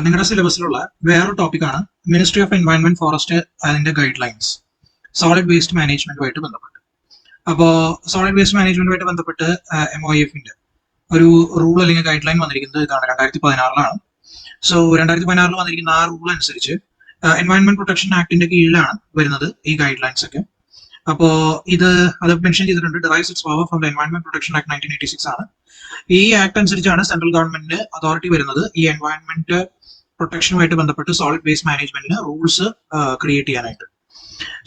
നിങ്ങളുടെ സിലബസിലുള്ള വേറൊരു ടോപ്പിക്കാണ് മിനിസ്ട്രി ഓഫ് എൻവയൺമെന്റ് ഫോറസ്റ്റ് അതിന്റെ ഗൈഡ് ലൈൻസ് സോളിഡ് വേസ്റ്റ് മാനേജ്മെന്റുമായിട്ട് ബന്ധപ്പെട്ട്. അപ്പോൾ സോളിഡ് വേസ്റ്റ് മാനേജ്മെന്റുമായിട്ട് ബന്ധപ്പെട്ട് MOEFന്റെ ഒരു റൂൾ അല്ലെങ്കിൽ ഗൈഡ് ലൈൻ വന്നിരിക്കുന്നത് ഇതാണ്, 2016 സോ 2016 വന്നിരിക്കുന്ന ആ റൂൾ അനുസരിച്ച് എൻവയൺമെന്റ് പ്രൊട്ടക്ഷൻ ആക്ടിന്റെ കീഴിലാണ് വരുന്നത് ഈ ഗൈഡ് ലൈൻസ് ഒക്കെ. അപ്പോ അത് മെൻഷൻ ചെയ്തിട്ടുണ്ട്, derives it's power from the environment protection act 1986 ആണ്. ഈ ആക്ട് അനുസരിച്ചാണ് സെൻട്രൽ ഗവൺമെന്റിന് അതോറിറ്റി വരുന്നത് ഈ എൻവയൺമെന്റ് പ്രൊട്ടക്ഷനുമായിട്ട് ബന്ധപ്പെട്ട് സോളിഡ് വേസ്റ്റ് മാനേജ്മെന്റിന് റൂൾസ് ക്രിയേറ്റ് ചെയ്യാനായിട്ട്.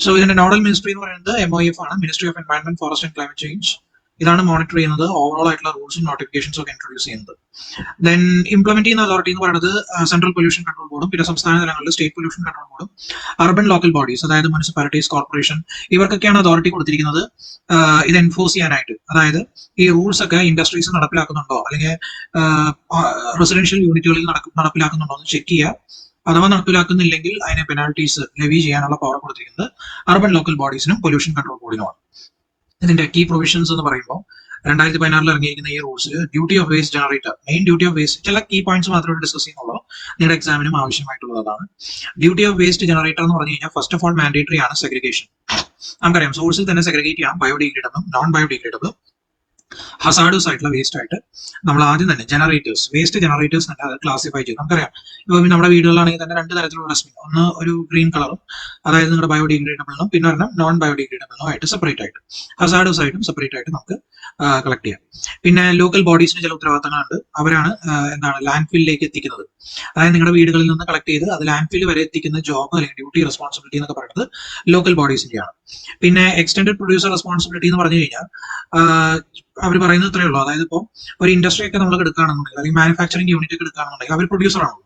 സോ ഇതിന്റെ നോഡൽ മിനിസ്ട്രി എന്ന് പറയുന്നത് MOEF ആണ്, ministry of environment forest and climate change. ഇതാണ് മോണിറ്റർ ചെയ്യുന്നത്, ഓവറോൾ ആയിട്ടുള്ള റൂൾസും നോട്ടിഫിക്കേഷൻസും ഒക്കെ ഇൻട്രൊഡ്യൂസ് ചെയ്യുന്നത്. ദെൻ ഇംപ്ലിമെന്റ് ചെയ്യുന്ന അതോറിറ്റി എന്ന് പറയുന്നത് സെൻട്രൽ പൊല്യൂഷൻ കൺട്രോൾ ബോർഡും പിന്നെ സംസ്ഥാന തലങ്ങളിൽ സ്റ്റേറ്റ് പൊല്യൂഷൻ കൺട്രോൾ ബോർഡും അർബൻ ലോക്കൽ ബോഡീസ് അതായത് മുനിസിപ്പാലിറ്റീസ്, കോർപ്പറേഷൻ, ഇവർക്കൊക്കെയാണ് അതോറിറ്റി കൊടുത്തിരിക്കുന്നത് ഇത് എൻഫോഴ്സ് ചെയ്യാനായിട്ട്. അതായത് ഈ റൂൾസ് ഒക്കെ ഇൻഡസ്ട്രീസ് നടപ്പിലാക്കുന്നുണ്ടോ അല്ലെങ്കിൽ റെസിഡൻഷ്യൽ യൂണിറ്റുകളിൽ നടപ്പിലാക്കുന്നുണ്ടോ എന്ന് ചെക്ക് ചെയ്യുക. അഥവാ നടപ്പിലാക്കുന്നില്ലെങ്കിൽ അതിനെ പെനാൽറ്റീസ് ലെവി ചെയ്യാനുള്ള പവർ കൊടുത്തിരിക്കുന്നത് അർബൻ ലോക്കൽ ബോഡീസിനും പൊല്യൂഷൻ കൺട്രോൾ ബോർഡിനുമാണ്. ഇതിന്റെ കീ പ്രൊവിഷൻസ് എന്ന് പറയുമ്പോൾ 2016 ഇറങ്ങിയിരിക്കുന്ന ഈ റൂൾസിൽ duty of waste generator, main duty of waste, ചില കീ പോയിന്റ്സ് മാത്രമേ ഡിസ്കസ് ചെയ്യുന്നുള്ളൂ, നിങ്ങളുടെ എക്സാമിനും ആവശ്യമായിട്ടുള്ളതാണ്. ഡ്യൂട്ടി ഓഫ് വേസ്റ്റ് ജനറേറ്റർ എന്ന് പറഞ്ഞു കഴിഞ്ഞാൽ ഫസ്റ്റ് ഓഫ് ഓൾ മാൻഡേറ്ററി ആണ് സെഗ്രിഗേഷൻ. നമുക്കറിയാം സോഴ്സിൽ തന്നെ സെഗ്രിഗേറ്റ് ചെയ്യാം, ബയോഡിഗ്രേഡബിളും നോൺ ബയോഡിഗ്രേഡബിളും ഹസാർഡസ് ആയിട്ടുള്ള വേസ്റ്റ് ആയിട്ട് നമ്മൾ ആദ്യം തന്നെ ജനറേറ്റേഴ്സ്, വേസ്റ്റ് ജനറേറ്റേഴ്സ് തന്നെ അത് ക്ലാസിഫൈ ചെയ്യും. നമുക്കറിയാം ഇപ്പോൾ നമ്മുടെ വീടുകളിലാണെങ്കിൽ തന്നെ രണ്ട് തരത്തിലുള്ള ഡസ്റ്റ്ബിൻ, ഒന്ന് ഒരു ഗ്രീൻ കളറും അതായത് നിങ്ങളുടെ ബയോഡിഗ്രേഡബിളിനും പിന്നെ ഒരെണ്ണം നോൺ ബയോഡിഗ്രേഡബിളിനും ആയിട്ട് സെപ്പറേറ്റ് ആയിട്ട്, ഹസാർഡസ് ആയിട്ടും സെപ്പറേറ്റ് ആയിട്ട് നമുക്ക് കളക്ട് ചെയ്യാം. പിന്നെ ലോക്കൽ ബോഡീസിന് ചില ഉത്തരവാദിത്തങ്ങളുണ്ട്, അവരാണ് ലാൻഡ് ഫില്ലിലേക്ക് എത്തിക്കുന്നത്. അതായത് നിങ്ങളുടെ വീടുകളിൽ നിന്ന് കളക്ട് ചെയ്ത് അത് ലാൻഡ് ഫില്ല് വരെ എത്തിക്കുന്ന ജോബ് അല്ലെങ്കിൽ ഡ്യൂട്ടി, റെസ്പോൺസിബിലിറ്റി എന്നൊക്കെ പറയുന്നത് ലോക്കൽ ബോഡീസിന്റെയാണ്. പിന്നെ എക്സ്റ്റൻഡഡ് പ്രൊഡ്യൂസർ റെസ്പോൺസിബിലിറ്റി എന്ന് പറഞ്ഞു കഴിഞ്ഞാൽ അവർ പറയുന്നത് ഇത്രയേ ഉള്ളൂ, അതായത് ഇപ്പോൾ ഒരു ഇൻഡസ്ട്രി ഒക്കെ നമ്മൾ എടുക്കുകയാണെന്നുണ്ടെങ്കിൽ അല്ലെങ്കിൽ മാനുഫാക്ചറിംഗ് യൂണിറ്റ് ഒക്കെ എടുക്കുകയാണെന്നുണ്ടെങ്കിൽ അവർ പ്രൊഡ്യൂസർ ആണല്ലോ,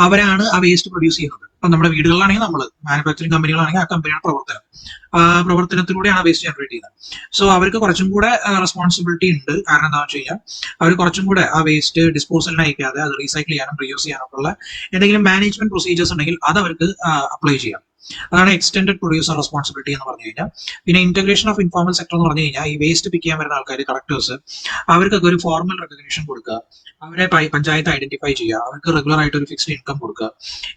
അവരാണ് ആ വേസ്റ്റ് പ്രൊഡ്യൂസ് ചെയ്യുന്നത്. ഇപ്പൊ നമ്മുടെ വീടുകളിലാണെങ്കിൽ നമ്മൾ, മാനുഫാക്ചറിംഗ് കമ്പനികളാണെങ്കിൽ ആ കമ്പനിയുടെ പ്രവർത്തനത്തിലൂടെയാണ് വേസ്റ്റ് ജനറേറ്റ് ചെയ്യുന്നത്. സോ അവർക്ക് കുറച്ചും കൂടെ റെസ്പോൺസിബിലിറ്റി ഉണ്ട്. കാരണം എന്താണെന്ന് വെച്ച് കഴിഞ്ഞാൽ അവർ കുറച്ചും കൂടെ ആ വേസ്റ്റ് ഡിസ്പോസലിന് അയക്കാതെ അത് റീസൈക്കിൾ ചെയ്യാനും റീയൂസ് ചെയ്യാനും ഉള്ള എന്തെങ്കിലും മാനേജ്മെന്റ് പ്രൊസീജിയേഴ്സ് ഉണ്ടെങ്കിൽ അത് അവർക്ക് അപ്ലൈ ചെയ്യാം. അതാണ് എക്സ്റ്റൻഡഡ് പ്രൊഡ്യൂസർ റെസ്പോൺസിബിലിറ്റി എന്ന് പറഞ്ഞു കഴിഞ്ഞാൽ. പിന്നെ ഇന്റഗ്രേഷൻ ഓഫ് ഇൻഫോർമൽ സെക്ടർ എന്ന് പറഞ്ഞു കഴിഞ്ഞാൽ ഈ വേസ്റ്റ് പിക്ക് ചെയ്യാൻ വരുന്ന ആൾക്കാർ, കളക്ടേഴ്സ്, അവർക്കൊക്കെ ഒരു ഫോർമൽ റെക്കഗ്നേഷൻ കൊടുക്കുക, അവരെ പഞ്ചായത്ത് ഐഡന്റിഫൈ ചെയ്യുക, അവർക്ക് റെഗുലർ ആയിട്ട് ഒരു ഫിക്സ്ഡ് ഇൻകം കൊടുക്കുക.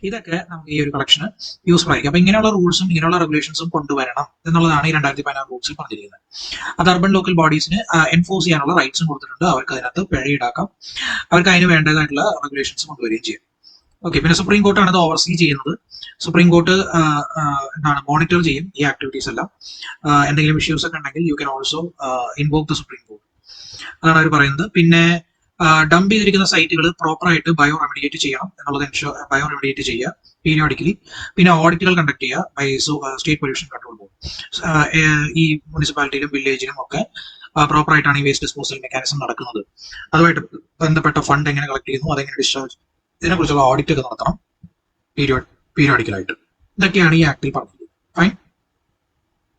ഇതൊക്കെ നമുക്ക് ഈ ഒരു കളക്ഷന് യൂസ്ഫുൾ ആയിരിക്കും. അപ്പൊ ഇങ്ങനെയുള്ള റൂൾസും ഇങ്ങനെയുള്ള റെഗുലേഷൻസും കൊണ്ടുവരണം എന്നുള്ളതാണ് ഈ 2016 റൂൾസിൽ പറഞ്ഞിരിക്കുന്നത്. അത് അർബൻ ലോക്കൽ ബോഡീസിന് എൻഫോഴ്സ് ചെയ്യാനുള്ള റൈറ്റ്സും കൊടുത്തിട്ടുണ്ട്, അവർക്ക് അതിനകത്ത് പിഴ ഈടാക്കാം, അവർക്ക് അതിന് വേണ്ടതായിട്ടുള്ള റെഗുലേഷൻസ് കൊണ്ടുവരികയും ചെയ്യും. ഓക്കെ, പിന്നെ സുപ്രീം കോർട്ടാണ് അത് ഓവർസീ ചെയ്യുന്നത്. സുപ്രീം കോർട്ട് മോണിറ്റർ ചെയ്യും ഈ ആക്ടിവിറ്റീസ് എല്ലാം. എന്തെങ്കിലും ഇഷ്യൂസ് ഒക്കെ ഉണ്ടെങ്കിൽ you can also invoke the supreme court, അതാണ് അവർ പറയുന്നത്. പിന്നെ ഡംപ് ചെയ്തിരിക്കുന്ന സൈറ്റുകൾ പ്രോപ്പർ ആയിട്ട് ബയോ റെമഡിയേറ്റ് ചെയ്യണം എന്നുള്ളത് ബയോ റെമഡിയേറ്റ് ചെയ്യുക പീരിയോഡിക്കലി. പിന്നെ ഓഡിറ്റുകൾ കണ്ടക്ട് ചെയ്യുക by state pollution control board. ഈ മുനിസിപ്പാലിറ്റിയിലും വില്ലേജിലും ഒക്കെ പ്രോപ്പർ ആയിട്ടാണ് ഈ വേസ്റ്റ് ഡിസ്പോസൽ മെക്കാനിസം നടക്കുന്നത്. അതുമായിട്ട് ബന്ധപ്പെട്ട ഫണ്ട് എങ്ങനെ കളക്ട് ചെയ്യുന്നു, അതെങ്ങനെ ഡിസ്ചാർജ്, ഇതിനെക്കുറിച്ചുള്ള ഓഡിറ്റ് ഒക്കെ നടത്തണം പീരിയോഡിക്കലായിട്ട്. ഇതൊക്കെയാണ് ഈ ആക്ടിൽ പറഞ്ഞത്. ഫൈൻ.